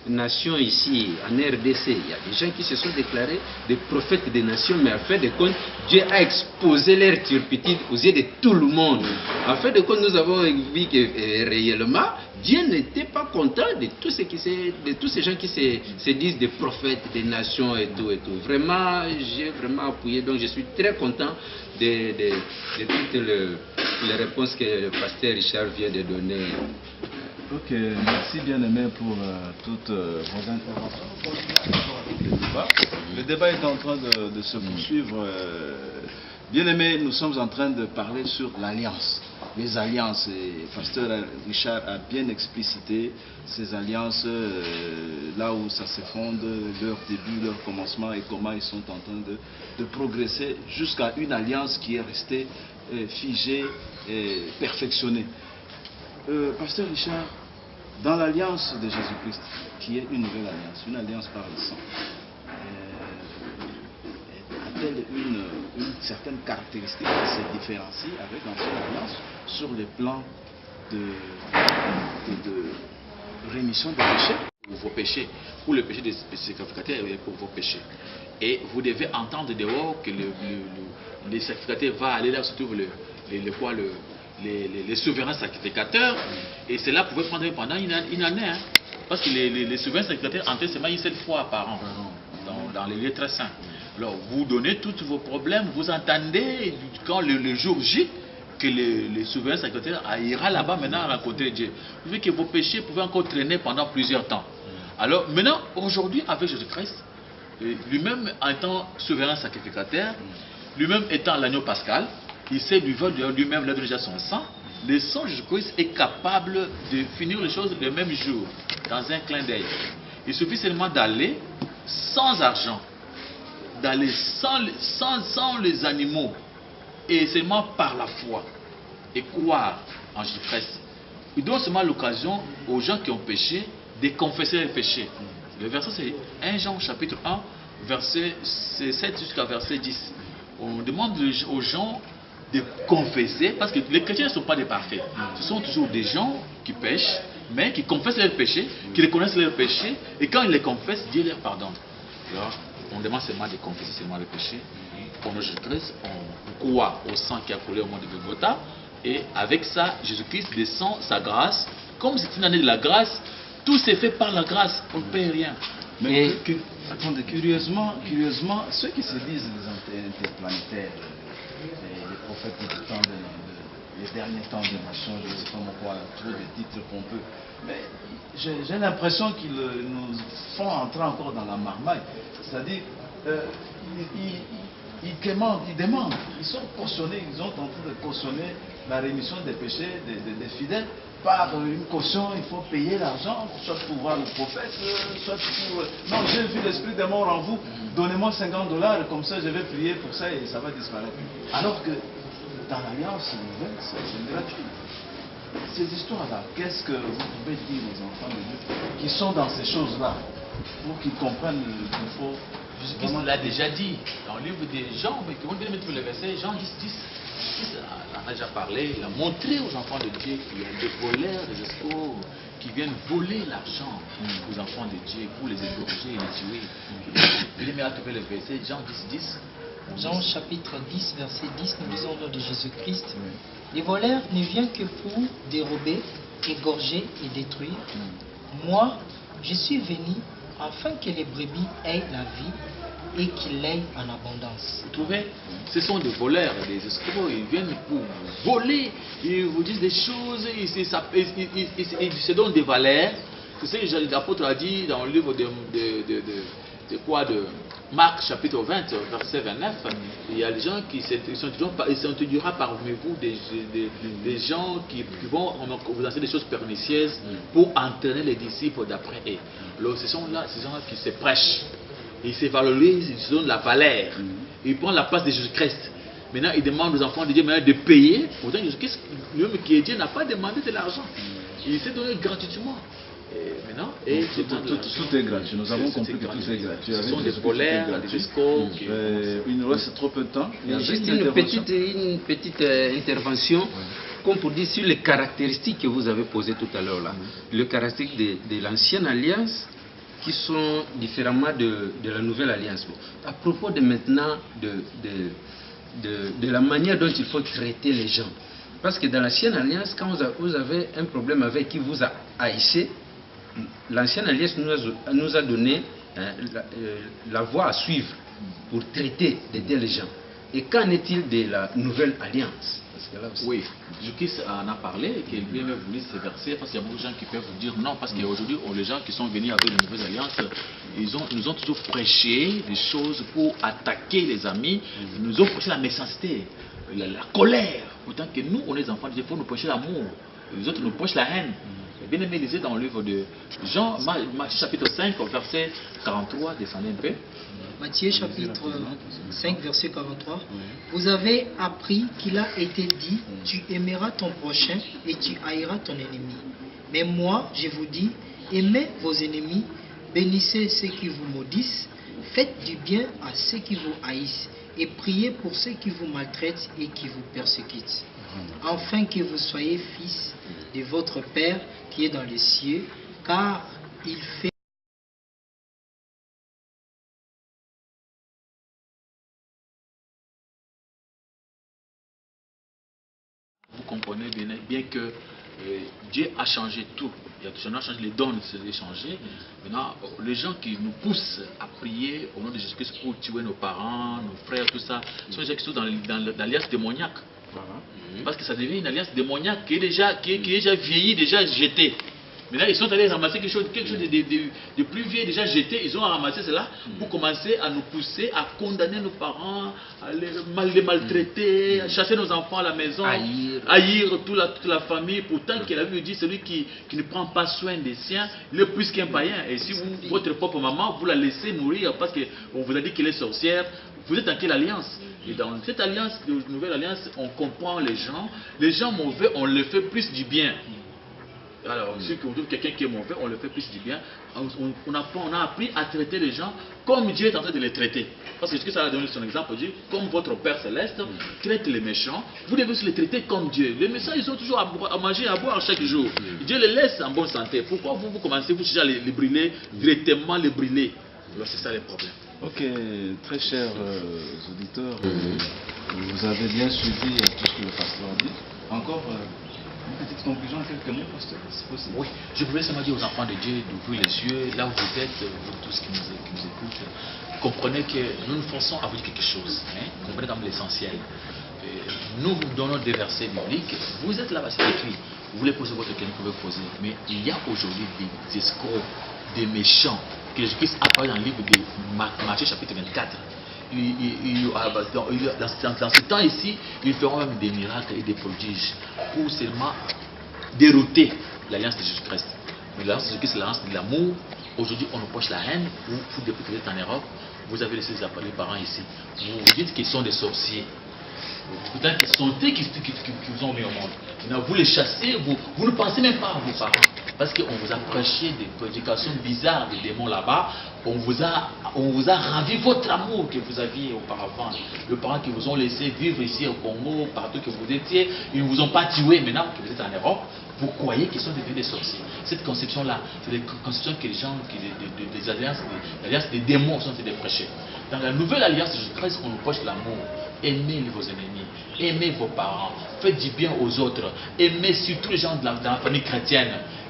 nation ici, en RDC, il y a des gens qui se sont déclarés des prophètes des nations, mais en fin de compte, Dieu a exposé leur turpitude aux yeux de tout le monde. En fin de compte, nous avons vu que réellement, Dieu n'était pas content de tous ces gens qui se disent des prophètes des nations et tout et tout. Vraiment, j'ai vraiment appuyé, donc je suis très content de toutes les réponses que le pasteur Richard vient de donner. Ok, merci bien aimé pour toutes vos interventions. Le débat est en train de se poursuivre. Bien aimé, nous sommes en train de parler sur l'alliance. Les alliances, et pasteur Richard a bien explicité ces alliances, là où ça se fonde, leur début, leur commencement et comment ils sont en train de progresser jusqu'à une alliance qui est restée figée et perfectionnée. Pasteur Richard, dans l'alliance de Jésus-Christ, qui est une nouvelle alliance, une alliance par le sang, a-t-elle une certaine caractéristique qui se différencie avec l'ancienne alliance sur le plan de rémission des péchés? Pour vos péchés, pour le péché des sacrificateurs et pour vos péchés. Et vous devez entendre dehors que le sacrificateur va aller là où se trouve les souverains sacrificateurs, et cela pouvait prendre pendant une année. Hein, parce que les souverains sacrificateurs entraient seulement une seule fois par an dans les lieux très saints. Alors, vous donnez tous vos problèmes, vous entendez quand le jour J, que les souverains sacrificateurs ira là-bas maintenant rencontrer Dieu. Vous voyez que vos péchés pouvaient encore traîner pendant plusieurs temps. Alors, maintenant, aujourd'hui, avec Jésus-Christ, lui-même étant souverain sacrificateur, lui-même étant l'agneau pascal, il sait lui-même là déjà son sang. Le sang de Jésus-Christ est capable de finir les choses le même jour, dans un clin d'œil. Il suffit seulement d'aller sans argent, d'aller sans les animaux, et seulement par la foi, et croire en Jésus-Christ. Il donne seulement l'occasion aux gens qui ont péché de confesser leurs péchés. Le verset c'est 1 Jean chapitre 1, verset 7 jusqu'à verset 10. On demande aux gens de confesser, parce que les chrétiens ne sont pas des parfaits. Ce sont toujours des gens qui pêchent, mais qui confessent leurs péchés, qui reconnaissent leurs péchés, et quand ils les confessent, Dieu leur pardonne. Alors, on demande seulement de confesser seulement les péchés. Pour nous, Jésus-Christ, on croit au sang qui a coulé au mont de Golgotha, et avec ça, Jésus-Christ descend sa grâce. Comme c'est une année de la grâce, tout s'est fait par la grâce, on ne paye rien. Mais attendez, curieusement, ceux qui se disent les interplanétaires, les prophètes du temps les derniers temps des nations, je ne sais pas quoi, trop de titres pompeux, mais j'ai l'impression qu'ils nous font entrer encore dans la marmaille. C'est-à-dire, ils demandent, ils sont cautionnés, ils ont en train de cautionner la rémission des péchés des fidèles. Par une caution, il faut payer l'argent, soit pour voir le prophète, soit pour... Non, j'ai vu l'esprit des morts en vous, donnez-moi $50, comme ça je vais prier pour ça et ça va disparaître. Alors que dans l'Alliance nouvelle, c'est gratuit. Ces histoires-là, qu'est-ce que vous pouvez dire aux enfants de Dieu qui sont dans ces choses-là, pour qu'ils comprennent qu'il faut... Jésus-Christ l'a déjà dit dans le livre des Jean, mais on vient de mettre le verset, Jean 10. Jésus en a déjà parlé, il a montré aux enfants de Dieu qu'il y a des voleurs, des escrocs qui viennent voler l'argent aux enfants de Dieu pour les égorger et les tuer. Il est mis à trouver le verset, Jean 10. Jean chapitre 10, verset 10, nous lisons au nom de Jésus-Christ. Les voleurs ne viennent que pour dérober, égorger et détruire. Moi, je suis venu afin que les brebis aient la vie et qu'il l'aient en abondance. Vous trouvez? Ce sont des voleurs, des escrocs, ils viennent pour voler, ils vous disent des choses, ils se donnent des valeurs. C'est ce que l'apôtre a dit dans le livre de Marc chapitre 20, verset 29. Il y a des gens qui s'introduira parmi vous des gens qui vont vous enseigner des choses pernicieuses pour entraîner les disciples d'après eux. Alors ce sont là ces gens qui se prêchent. Ils se valorisent, ils se donnent la valeur. Ils prennent la place de Jésus-Christ. Maintenant, ils demandent aux enfants de Dieu de payer. Pourtant, Jésus-Christ, lui-même qui est Dieu, n'a pas demandé de l'argent. Il s'est donné gratuitement. Et maintenant, tout est gratuit. Nous avons compris que tout est gratuit. Ce sont des voleurs, des escrocs. Il nous reste trop peu de temps. Juste une petite intervention. Comme pour dire sur les caractéristiques que vous avez posées tout à l'heure là. Les caractéristiques de l'ancienne alliance qui sont différemment de la nouvelle alliance. À propos de maintenant de la manière dont il faut traiter les gens. Parce que dans l'ancienne alliance, quand vous avez un problème avec qui vous a haïssé, l'ancienne alliance nous a donné la voie à suivre pour traiter de tels gens. Et qu'en est-il de la nouvelle alliance? Oui, Jésus-Christ en a parlé, qu'il vient même vous lire ces versets, parce qu'il y a beaucoup de gens qui peuvent vous dire non, parce qu'aujourd'hui, les gens qui sont venus avec les nouvelles alliances, nous ont toujours prêché des choses pour attaquer les amis, ils nous ont prêché la méchanceté, la colère. Pourtant que nous, on est des enfants de Dieu, il faut nous prêcher l'amour. Les autres nous prêchent la haine. Bien aimé, lisez dans le livre de Jean, Matthieu chapitre 5, verset 43, descendez un peu. Matthieu chapitre 5, verset 43. Vous avez appris qu'il a été dit, tu aimeras ton prochain et tu haïras ton ennemi. Mais moi, je vous dis, aimez vos ennemis, bénissez ceux qui vous maudissent, faites du bien à ceux qui vous haïssent et priez pour ceux qui vous maltraitent et qui vous persécutent. Afin que vous soyez fils de votre Père qui est dans les cieux, car il fait vous comprenez que Dieu a changé tout. Il a changé les dons, c'est changé. Maintenant, les gens qui nous poussent à prier au nom de Jésus-Christ pour tuer nos parents, nos frères, tout ça, sont des gens qui sont dans l'alliance démoniaque. Parce que ça devient une alliance démoniaque qui est déjà vieillie, déjà jetée. Maintenant, ils sont allés ramasser quelque chose de plus vieux, déjà jeté. Ils ont ramassé cela pour commencer à nous pousser à condamner nos parents, à les maltraiter, à chasser nos enfants à la maison, haïr toute la famille. Pourtant, qu'il a vu dire celui qui ne prend pas soin des siens, il est plus qu'un païen. Et si votre propre maman, vous la laissez mourir parce qu'on vous a dit qu'elle est sorcière, vous êtes dans quelle alliance? Et dans cette alliance, nouvelle alliance, on comprend les gens. Les gens mauvais, on leur fait plus du bien. Alors, ceux qui ont trouve quelqu'un qui est mauvais, on le fait plus du bien. On a appris à traiter les gens comme Dieu est en train de les traiter. Parce que ce que ça a donné son exemple, dit, comme votre Père Céleste traite les méchants, vous devez aussi les traiter comme Dieu. Les méchants, ils ont toujours à manger et à boire chaque jour. Dieu les laisse en bonne santé. Pourquoi vous commencez, vous cherchez à les brûler, directement les brûler? C'est ça le problème. Ok, très chers auditeurs, vous avez bien suivi tout ce que le pasteur a dit. Encore une petite conclusion en quelques mots, pasteur, c'est possible? Oui, je voulais seulement dire aux enfants de Dieu d'ouvrir les yeux, là où vous êtes, vous tous qui nous écoutent, comprenez que nous nous forçons à vous dire quelque chose, comprenez comme l'essentiel. Nous vous donnons des versets bibliques, vous êtes là-bas, c'est écrit, vous voulez poser votre question, vous pouvez poser, mais il y a aujourd'hui des escrocs, des méchants, que Jésus-Christ a parlé dans le livre de Matthieu chapitre 24. Dans ce temps ici, ils feront même des miracles et des prodiges pour seulement dérouter l'alliance de Jésus-Christ. Mais l'alliance de Jésus-Christ, c'est l'alliance de l'amour. Aujourd'hui, on reproche la haine. Vous, depuis que vous êtes en Europe, vous avez laissé les parents ici. Vous dites qu'ils sont des sorciers. Peut-être qu'ils sont eux qui vous ont mis au monde. Maintenant, vous les chassez, vous ne pensez même pas à vos parents. Parce qu'on vous a prêché des prédications bizarres des démons là-bas. On vous a ravi votre amour que vous aviez auparavant. Les parents qui vous ont laissé vivre ici au Congo, partout que vous étiez, ils ne vous ont pas tué. Maintenant que vous êtes en Europe, vous croyez qu'ils sont devenus des sorciers. Cette conception-là, c'est des conceptions que les gens, des alliances des démons sont de prêcher. Dans la nouvelle alliance de Jésus-Christ, on nous prêche l'amour. Aimez vos ennemis, aimez vos parents, faites du bien aux autres, aimez surtout les gens dans la famille chrétienne.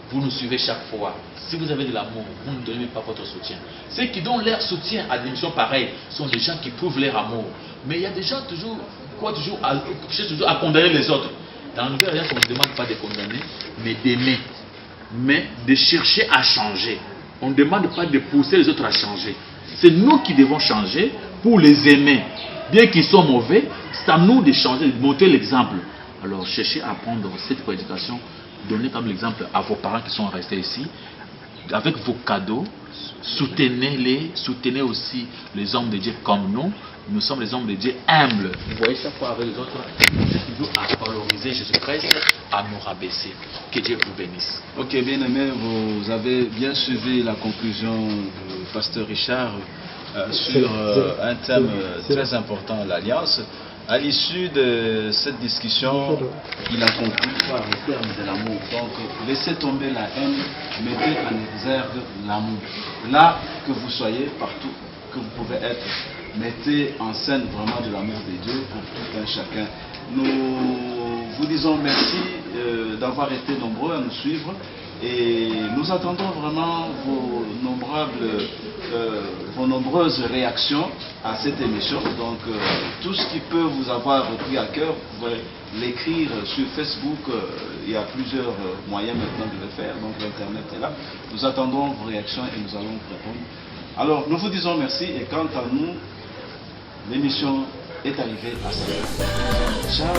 Vous nous suivez chaque fois. Si vous avez de l'amour, vous ne donnez pas votre soutien. Ceux qui donnent leur soutien à des missions pareilles sont des gens qui prouvent leur amour. Mais il y a des gens qui cherchent toujours à condamner les autres. Dans la nouvelle alliance, on ne demande pas de condamner, mais d'aimer. Mais de chercher à changer. On ne demande pas de pousser les autres à changer. C'est nous qui devons changer pour les aimer. Bien qu'ils soient mauvais, c'est à nous de changer, de montrer l'exemple. Alors cherchez à prendre cette prédication, donnez comme l'exemple à vos parents qui sont restés ici, avec vos cadeaux, soutenez-les, soutenez aussi les hommes de Dieu comme nous. Nous sommes les hommes de Dieu humbles. Vous voyez, chaque fois avec les autres, toujours à valoriser Jésus-Christ, à nous rabaisser. Que Dieu vous bénisse. Ok, bien aimé, vous avez bien suivi la conclusion du pasteur Richard sur un thème très important, l'alliance. À l'issue de cette discussion, il a conclu par le terme de l'amour. Donc, laissez tomber la haine, mettez en exergue l'amour. Là que vous soyez, partout que vous pouvez être, mettez en scène vraiment de l'amour de Dieu pour tout un chacun. Nous vous disons merci d'avoir été nombreux à nous suivre et nous attendons vraiment vos nombreuses réactions à cette émission. Donc tout ce qui peut vous avoir pris à cœur, vous pouvez l'écrire sur Facebook. Il y a plusieurs moyens maintenant de le faire, donc l'internet est là. Nous attendons vos réactions et nous allons vous répondre. Alors nous vous disons merci et quant à nous, l'émission est arrivée à sa fin. Ciao.